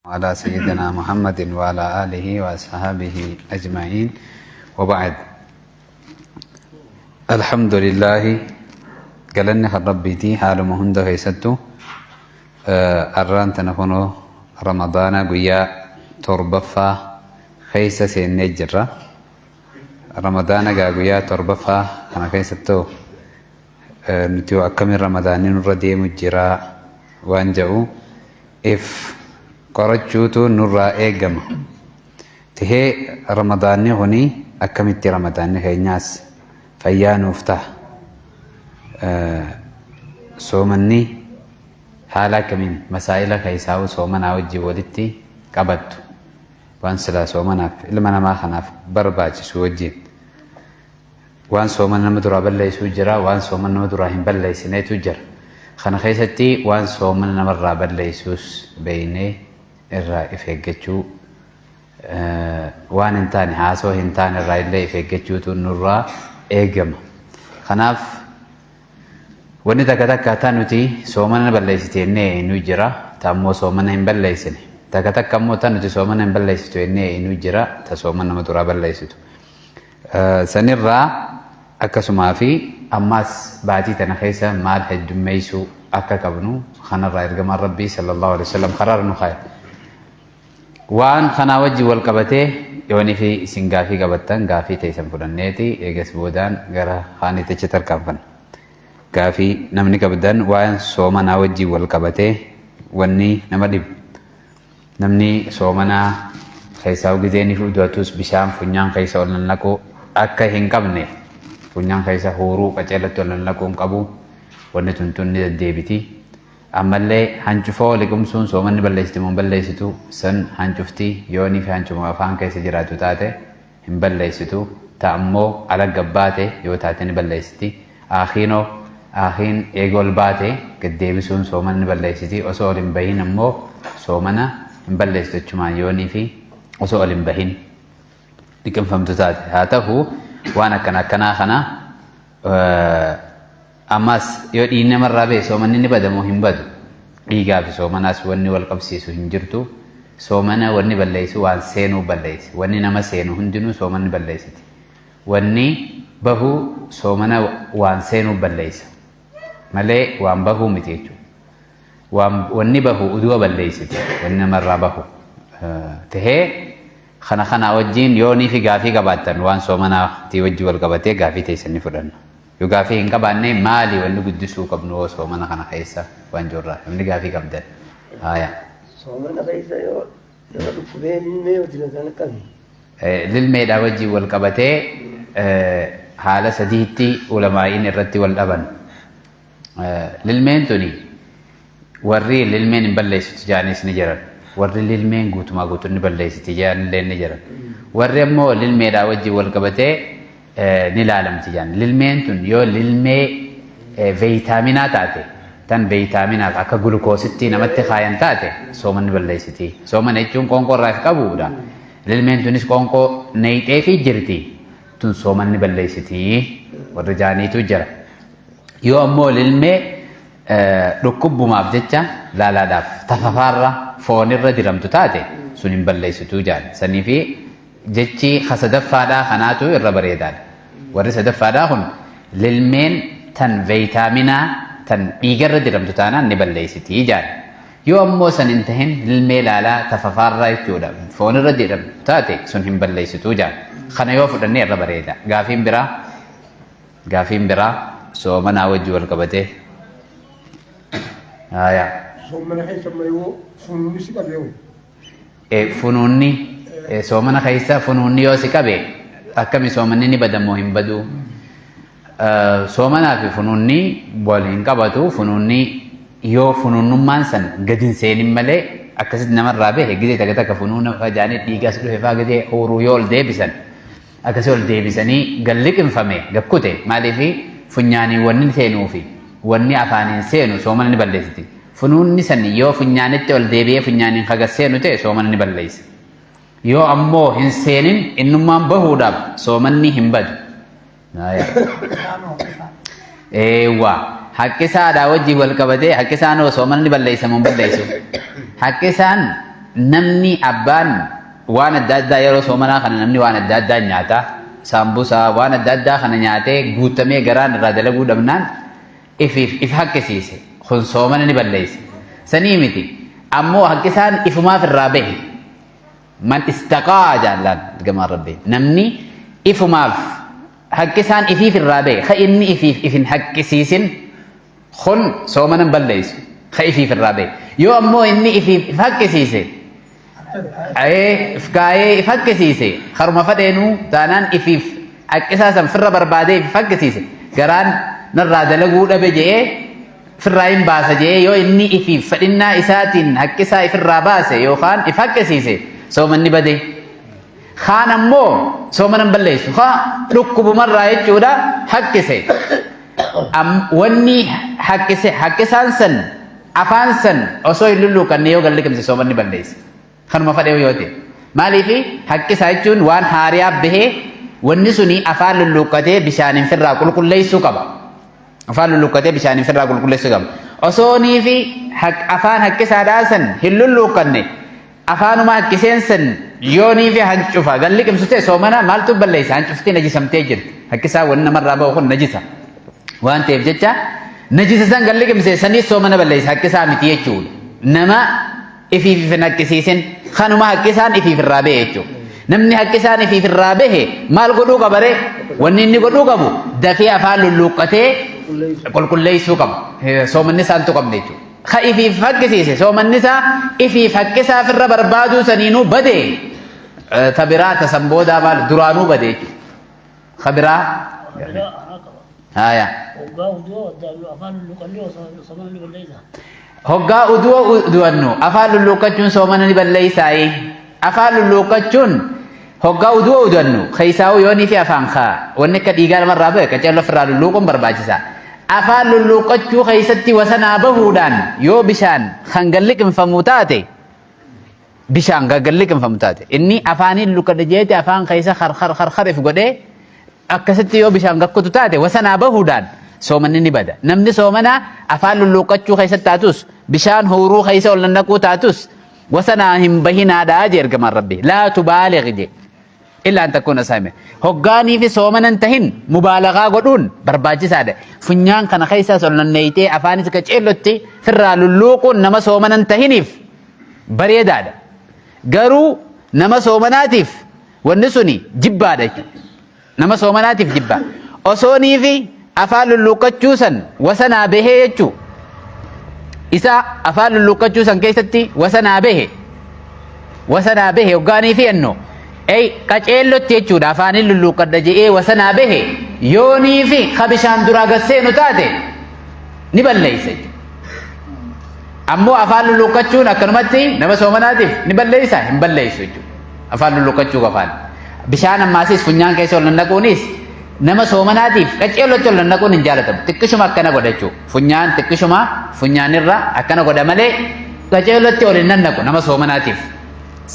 على سيدنا محمد وعلى آله وصحبه أجمعين وبعد. الحمد لله قالني ربيتي حال مهند هيستو أران تنفنو رمضان قيا تربفا خيسة سنجرة رمضان قيا تربفا أنا خيستو نتيو أكمل رمضان نردي مجرا وانجو إف قرجوتو نورا إيجما تهي رمضان هوني أكملت رمضان هي ناس فيان وفتح سومني حالا كمين مسائل كيساو سومنا وجي ولدتي قبضت وان سلا سومنا إلما ما خناف برباج سوجين وان سومنا مدرا بليسو جرا وان سومنا مدرا هم بليسنيتو جر خنا خيستي وان سومنا مرا بليسوس بيني irraa ifeeggachuu waan hin taane haasoo hin taane irraa illee ifeeggachuutu nurraa eegama. Kanaaf wanni takka takka nuti soomana balleessite innee nu jira taammoo soomana hin balleessine takka takka ammoo nuti soomana hin balleessitu innee nu jira ta soomana maduraa balleessitu sanirraa akkasumaa fi ammaas baatii tana keessa maal heddummeessuu akka qabnu kanarraa ergamaan rabbii sallallahu alaihi wasallam karaa nu kaa'e. Waan kana wajji wal qabatee yooni fi isin gaafii qabattan gaafii teessan fudhanneeti eegas boodaan gara haanitichi tarkaanfanna. Gaafii namni qabdan waan soomanaa wajji wal qabatee wanni nama dhibu namni soomanaa keessaa ugizeenii fuudhatus bishaan funyaan keessa ol naquu akka hin qabne funyaan keessa huuruu qaceellatti ol naquu hin qabu wanni tuntunni deddeebiti. Ammallee hancufoo liqumsuun soomanni balleessitu mun balleessitu san hancuftii yoonii fi hancuma afaan keessa jiraatu taate hin balleessitu ta'ammoo ala gabbaate yoo taate ni balleessiti. Akhiin eegol baate gaddeebisuun soomanni balleessiti osoo ol hin bahin ammoo soomana hin balleessitu jechumaan yoonii fi osoo ol hin bahin liqimfamtu taate. Haa ta'u waan akkanaa kana ammas yoo dhiinni namarraa ba'e soomanni ni badamoo hin badu dhiigaa fi soomanaas wanni wal qabsiisu hin jirtu. Soomana wanni balleessu waan seenuu balleessi wanni nama seenu hundinuu soomanni balleessiti. Wanni bahu soomana waan seenuu balleessa malee waan bahuu miti jechuudha. Wanni bahu uduwa balleessiti wanni namarraa bahu tahee kana wajjiin yoonii fi gaafii qabaattan waan soomanaatii wajji wal qabatee gaafii teessan ni fudhanna. Yoo gaafii hin qabaanne maali wanni guddisuu qabnu soomana kana keessa waan jirraa namni gaafii qabdan. Soomana keessa yoo dhukkubee lilmee wajjin isaan qabi. Lilmeedhaa wajjin wal qabatee haala sadiitti ulamaa'iin irratti wal dhaban. Lilmeen tuni warri lilmeen hin balleessitu jaanis ni jiran warri lilmeen guutumaa guutuun ni balleessiti jaanillee ni jiran warri ammoo lilmeedhaa wajjin wal qabatee ni laalamti jaan. Lilmeen tun yoo lilmee veetaaminaa taate tan veetaaminaaf akka gulukoositti namatti kaayan taate soomanni balleessiti. Soomana jechuun qoonqoo irraa qabuudha. Lilmeen tunis qoonqoo neeyxee fi jirti tun soomanni balleessiti warri jaaniitu jira. Yoo ammoo lilmee dhukkubbumaaf jecha laalaadhaaf tafafaarra foonirra diramtu taate sun hin balleessitu jaan. Sanii fi jechi sadaffaadhaa kanaatu irra bareedaadha. Warri sadaffaadhaa kun lilmeen tan veetaaminaa tan dhiigarra diramtu taanaan ni balleessiti jaan. Yoo ammoo san hin tahin lilmee laalaa tafafaarraa jechuudha foonirra diramtu taate sun hin balleessitu jaan. Kana yoo fudhannee irra bareeda. Gaafiin biraa soomanaa wajji wal qabatee. Soomana keessa malee funuunni si qabee. Funuunni soomana keessa funuunni yoo si qabe akkami soomanni ni badamoo hin badu. Soomanaa fi funuunni wal hin qabatu. Funuunni yoo funuunnummaan san gadi hin seenin malee akkasitti namarraa bahe gizee takka funuuna fajaanii dhiigas dhufe faa gizee horuu yoo ol deebisan akkasii ol deebisanii galliqinfame gakkute maaliifi funyaanii wanni seenuu fi wanni afaaniin seenu soomana ni balleessiti. Funuunni san yoo funyaanitti ol deebi'ee funyaaniin kagas seenu ta'e soomana ni balleessa. Yoo ammoo hin seenin innummaan bahuudhaaf soomanni hin badu. Haqqisaadhaa wajjin wal qabatee haqqisaan osoo manni balleessamu balleessu. Haqqisaan namni abbaan waan adda addaa yeroo soomanaa kana namni waan adda addaa nyaata saambusaa waan adda addaa kana nyaatee guutamee garaan irraa dalaguu dhabnaan if haqqisiise kun soomana ni balleessa sanii miti ammoo haqqisaan ifumaaf irraa bahe man istaqaa jaallaan gamaan rabbi namni ifumaaf haqqisaan ifiif irraa bahe ka inni ifiif ifin haqqisiisin kun soomana balleessu ka ifiif irraa bahe yoo ammoo inni ifiif haqqisiise kaayee if haqqisiise haruma fadheenuu taanaan ifiif haqqisaa san firra barbaadee if haqqisiise garaan narraa dalaguu dhabe je'ee firraa hin baasa je'ee yoo inni ifiif fadhinnaa isaatiin haqqisaa ifirraa baase yookaan if haqqisiise soomanni bade kaan ammoo soomanan balleessu haa dhukkubumarraa jechuudha haqqise wanni haqqisaan san afaan san osoo hin lulluuqanne yoo galliqimse soomanni balleessa kanuma fadhee yoo ta'e maaliifi haqqisaa jechuun waan haariyaa bahee wanni suni afaan lulluuqqatee bishaaniin firraa qulqulleessuu qaba afaan lulluuqqatee bishaaniin firraa qulqulleessuu qaba osoo niifi afaan haqqisaadhaa san hin lulluuqqanne afaanuma haqqiseen san yoo niifi hancufa galliqimsu ta'e soomana maaltu balleessa hancuftii najisamtee jirti haqqisaa wanni namarraa bahu kun najisa waan ta'eef jecha najisa san galliqimse sanii soomana balleessa haqqisaa miti jechuudha nama ifiif hin haqqisiisin kanuma haqqisaan ifiif irraa bahe jechuudha namni haqqisaan ifiif irraa bahe maal godhuu qaba ree wanni inni godhuu qabu dafee afaan lulluuqqatee qulqulleessuu qaba soomanni isaan tuqamne jechuudha ka ifiif haqqisiise soomanni isaa ifiif haqqisaa firra barbaaduu saniinuu bade tabiraa tasan boodaa maal duraanuu bade jechuudha kabiraa haya hoggaa uduu uduwannu afaan lulluuqachuun soomana ni balleessaayi afaan lulluuqachuun hoggaa uduu uduwannu keessaa'u yoonii fi afaan kaa wanni akka dhiigaa namarraa bahe qaceello ofirraa lulluuquun barbaachisa afaan lulluuqachuu keessatti wasanaa bahuudhaan yoo bishaan kan galliqinfamu taate bishaan galliqinfamu taate inni afaaniin lukkadha jeeti afaan keessa harif godhee akkasitti yoo bishaan gakkutu taate wasanaa bahuudhaan soomanni ni bada namni soomana afaan lulluuqachuu keessatti taatus bishaan huuruu keessa ol nannaquu taatus wasanaa hin bahinaadhaa jee ergamaan rabbi laa tubaaligh je illaa an takkuuna saame hoggaanii fi soomanan tahin mubaalagaa godhuun barbaachisaadha funyaan kana keessaas ol nanneeytee afaanis qaceellotti firraa lulluuquun nama soomanan tahiniif bareedaadha garuu nama soomanaatiif wanni suni jibbaadha jechuudha nama soomanaatiif jibbaa osoonii fi afaan lulluuqachuu san wasanaa bahee jechuu isa afaan lulluuqachuu san keessatti wasanaa bahe hoggaanii fi ennoo qaceellotti jechuudha afaaniin lulluuqadha je'ee wasanaa bahe yoonii fi ka bishaan duraa gasseenu taate ni balleessa ammoo afaan lulluuqachuun akkanumatti nama soomanaatiif ni balleessa hin balleessu jechuudha afaan lulluuqachuu qofaan bishaan ammaasis funyaan keessa ol nannaquunis nama soomanaatiif qaceellotti ol nannaquun hin jaalatamu xiqqishuma akkana godha jechuudha funyaan xiqqishuma funyaanirra akkana godha malee qaceellotti ol hin nannaqu nama soomanaatiif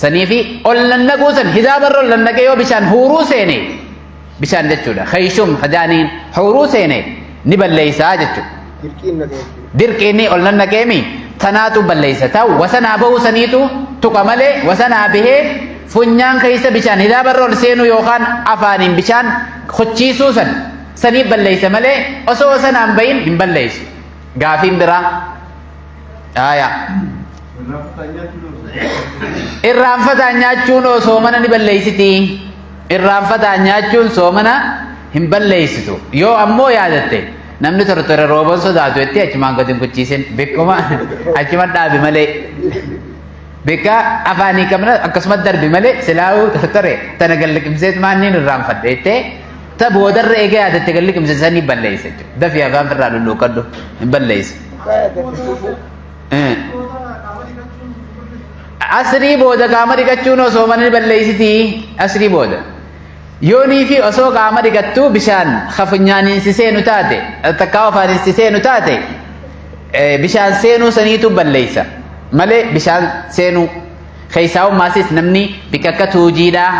sanii fi ol nannaquu san hizaabarra ol nannaqee yoo bishaan huuruu seene bishaan jechuudha khayshum hadaaniin huuruu seene ni balleessaa jechuudha dirqiinni ol nannaqeemi tanaatu balleessa ta'u wasanaa bahuu saniitu tuqa malee wasanaa bahee funyaan keessa bishaan hizaabarra ol seenu yookaan afaaniin bishaan hochiisuu san sanii balleessa malee osoo wasanaan bahin hin balleessu gaafiin biraa aayaa irraanfataan nyaachuun soomana ni balleessiti irraanfataan nyaachuun soomana hin balleessitu yoo ammoo yaadatte namni tortore rooban sodaatu jettee achumaan gadi hin kuchiisin beekuma achuma dhaabi malee beeka afaanii qabna akkasuma darbi malee silaa'uu tortore tana galliqimseet maanniin irraanfadhe jettee ta boodarra eega yaadatte galliqimse sanii balleessa dafii afaan irraa lulluuqadhu hin balleessu asrii booda qaama dhiqachuun osoo mana balleessiti asrii booda yoonii fi osoo qaama dhiqattuu bishaan funyaaniin si seenu taate takkaa afaaniin si seenu taate bishaan seenuu saniitu balleessa malee bishaan seenuu keessaa ummaasis namni bikka akka tuujiidhaa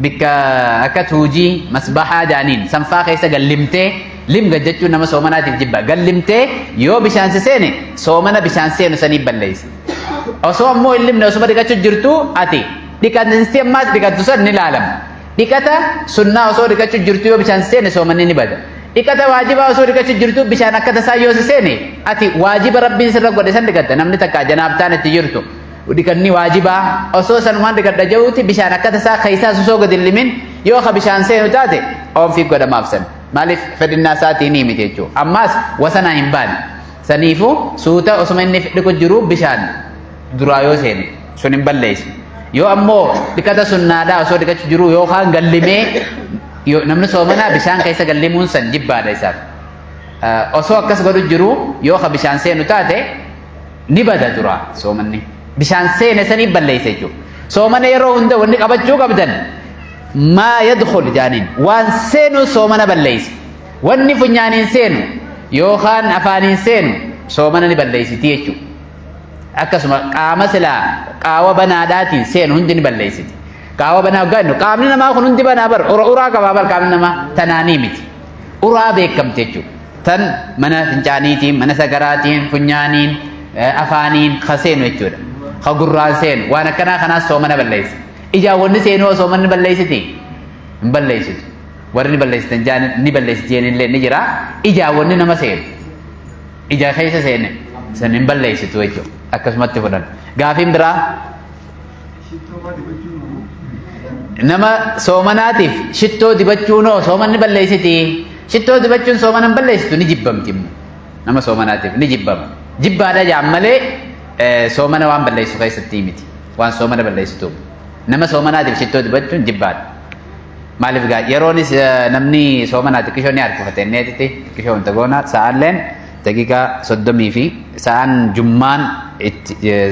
bikka akka tuujii masbahaa jaaniin sanfaa keessa gallimtee limga jechuun nama soomanaatiif jibba gallimtee yoo bishaan si seene soomana bishaan seenu sanii balleessa osoo ammoo illimne osuma dhiqachuu jirtu ati dhiqatinsi ammaas dhiqattu san ni laalama dhiqata sunnaa osoo dhiqachuu jirtu yoo bishaan seene soomanni ni bada dhiqata waajibaa osoo dhiqachuu jirtu bishaan akka tasaa yoo seene ati waajiba rabbiin sirra godhe san dhiqatta namni takka janaabtaan itti jirtu dhiqanni waajibaa osoo sanumaan dhiqadha ja'uuti bishaan akka tasaa keessaa osoo gad hin limin yoo ka bishaan seenu taate oomfii godhamaaf san maaliif fedhinnaa isaatii ni miti jechuudha ammaas wasanaa hin baane saniifuu suuta osuma inni dhiqu jiru bishaan duraa yoo seene sun hin balleessu yoo ammoo dhiqata sunnaadhaa osoo dhiqachu jiru yookaan gallimee namni soomanaa bishaan keessa gallimuun san jibbaadha isaaf osoo akkas godhu jiru yoo ka bishaan seenu taate ni bada duraa soomanni bishaan seene sanii balleessa jechuudha soomana yeroo hunda wanni qabachuu qabdan maa yadkhul jaaniin waan seenu soomana balleessa wanni funyaaniin seenu yookaan afaaniin seenu soomana ni balleessiti jechuudha akkasuma qaama silaa qaawa banaadhaatiin seenu hundi ni balleessiti qaawa banaa gannu qaamni namaa kun hundi banaa bar uraa qabaa bar qaamni namaa tanaanii miti uraa beekamte jechuudha tan mana fincaaniitiin mana sagaraatiin funyaaniin afaaniin ka seenu jechuudha ka gurraan seenu waan akkanaa kanaas soomana balleessa ijaa wanni seenuu soomanni balleessiti hin balleessitu warri ni balleessitan jaan ni balleessiti illee ni jira ijaa wanni nama seenu ija keessa seene san hin balleessitu jechuudha akkasumatti fudhan gaafiin biraa nama soomanaatiif shittoo dibachuunoo soomanni balleessiti shittoo dibachuun soomana hin balleessitu ni jibbamti nama soomanaatiif ni jibbama jibbaadha jaan malee soomana waan balleessu keessatti miti waan soomana balleessitu nama soomanaatiif shittoo dibachuun jibbaadha maaliif gaa yeroonis namni soomanaatiif qishoo ni harkifate neetitti qishoo wanta goona sa'aalleen daqiiqaa 30 fi sa'aan jummaan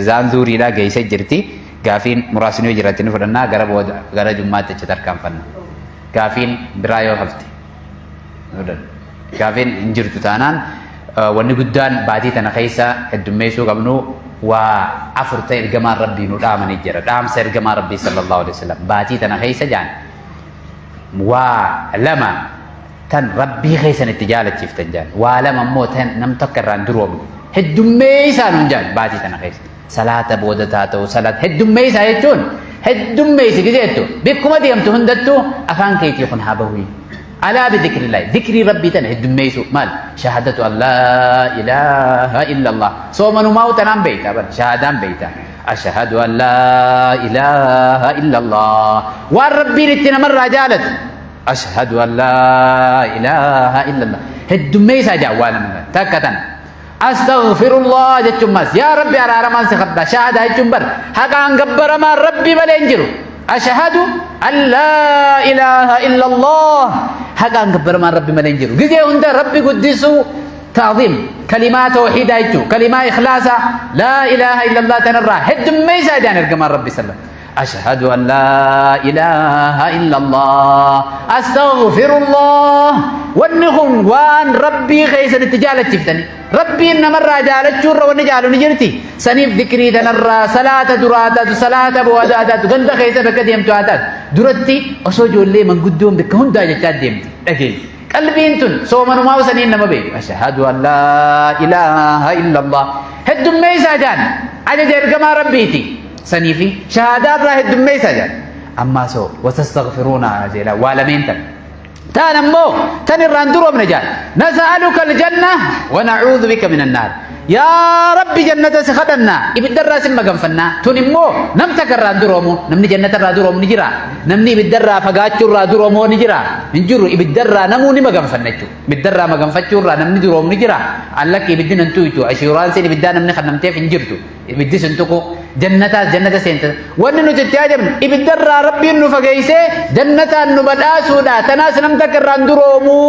zaan zuuriidhaa geessee jirti gaafiin muraasni yoo jiraatti ni fudhannaa gara jummaatti achi tarkaanfanna gaafiin biraa yoo hafte gaafiin hin jirtu taanaan wanni guddaan baatii tana keessa heddummeessuu qabnu waa afurta ergamaan rabbii nu dhaamanii jira dhaamsa ergamaa rabbii sallallahu alaihi wasallam baatii tana keessa jaan waa lama tan rabbii keessan itti jaalachiiftan jaan waa lama immoo tan nam tokko irraan duroomne heddummeessaa nuun jaan baatii tana keessa salaata booda taata'u salaata heddummeessaa jechuun heddummeessi gizeettu bikkuma deemtu hundattuu afaan keetii kun haa bahuyi alaa bidikrillahi dikrii rabbii tana heddummeessu maal shahadatu an laa ilaaha illallah soomanumaa tanaan beeyta bar shahadaan beeyta ashhadu an laa ilaaha illallah waan rabbiin itti namarraa jaalatu ashhadu an laa ilaaha illallah heddummeessaa jaawwaalamna takka tana astaghfirullah jechuun mas yaa rabbi araaramaan si kadha shahada jechuun bar haqaan gabbaramaan rabbii malee hin jiru ashhadu an laa ilaaha illallah haqaan gabbaramaan rabbii malee hin jiru gizee hunda rabbi guddisuu ta'ziim kalimaa tawhiidaa jechuun kalimaa ikhlaasa laa ilaaha illallah tanarraa heddummeessaa jaan ergamaan rabbi sallallahu أشهد أن لا إله إلا الله أستغفر الله ونهم وان ربي خيسن التجالة شفتني ربي إنما الرجالة شر ونجال نجرتي سنيف ذكري دنرا صلاة دراتات صلاة بواداتات غند خيسن بكديم تواتات درتي أسوجو اللي من قدوم بكهن داجة ديمتي أكيد قلبي انتن صومن ما وسنين نما بي أشهد أن لا إله إلا الله هدم ميسا جان عجز إرقما ربيتي سنيفي شهادات راه الدمي سجن أما سو وتستغفرون عزيلا والمين تنمو تنراندرو من جان نسألك الجنة ونعوذ بك من النار يا رب جنة سخدنا إبدر سم مغنفنا تنمو نم تكراندرومو نمني جنة رادروم نجرا نمني إبدر فقاتشور رادرومو نجرا نجرو إبدر نموني مغنفنا جو إبدر مغنفتشور نمني دروم نجرا علك إبدن انتو يتو أشيران سين إبدان نمني خدمتي في نجرتو إبدي سنتوكو جنة سنت وننو تتعجب إبدر ربي نفقيسي جنة نبدا سودا تناس نم تكراندرومو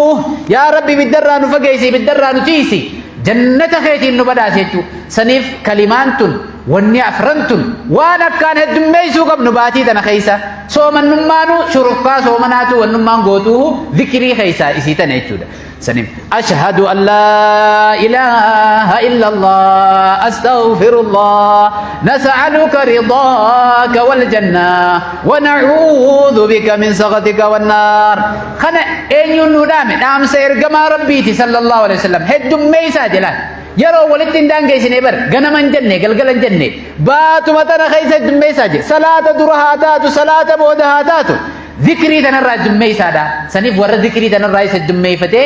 يا ربي إبدر نفقيسي إبدر نتيسي جنة خيتي نبدا سيتو سنيف كلمانتون وني أفرنتون وانا كان هدميسو قبل نباتي تنا خيسا سومن نمانو شرقا سومناتو ونمان قوتوه ذكري خيسا إسيتا نيتودا سنيف أشهد أن لا إله إلا الله أستغفر الله نسألك رضاك والجنة ونعوذ بك من سخطك والنار خنا أين ينودام نعم سيرقما ربيتي صلى الله عليه وسلم هدميسا جلال يرو ولدين دانجي سنيبر غنم جنة قلقل جنة باتو متنا خيسة دمي ساجي صلاة درها تاتو صلاة بودها تاتو ذكري تنرى دمي سادا سنيف ورد ذكري تنرى دمي فتي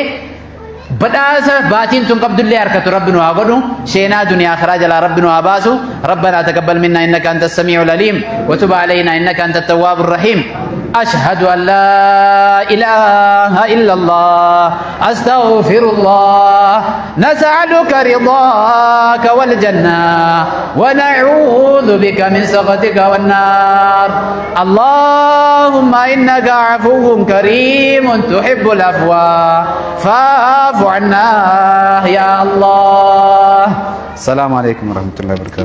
بدأسا باتين تنقبض اللي أركت ربنا وعبده شينا دنيا أخراج على ربنا وعباسه ربنا تقبل منا إنك أنت السميع العليم وتب علينا إنك أنت التواب الرحيم أشهد أن لا إله إلا الله أستغفر الله نسألك رضاك والجنة ونعوذ بك من سخطك والنار اللهم إنك عفو كريم تحب العفو فاعف عنا يا الله. السلام عليكم ورحمة الله وبركاته.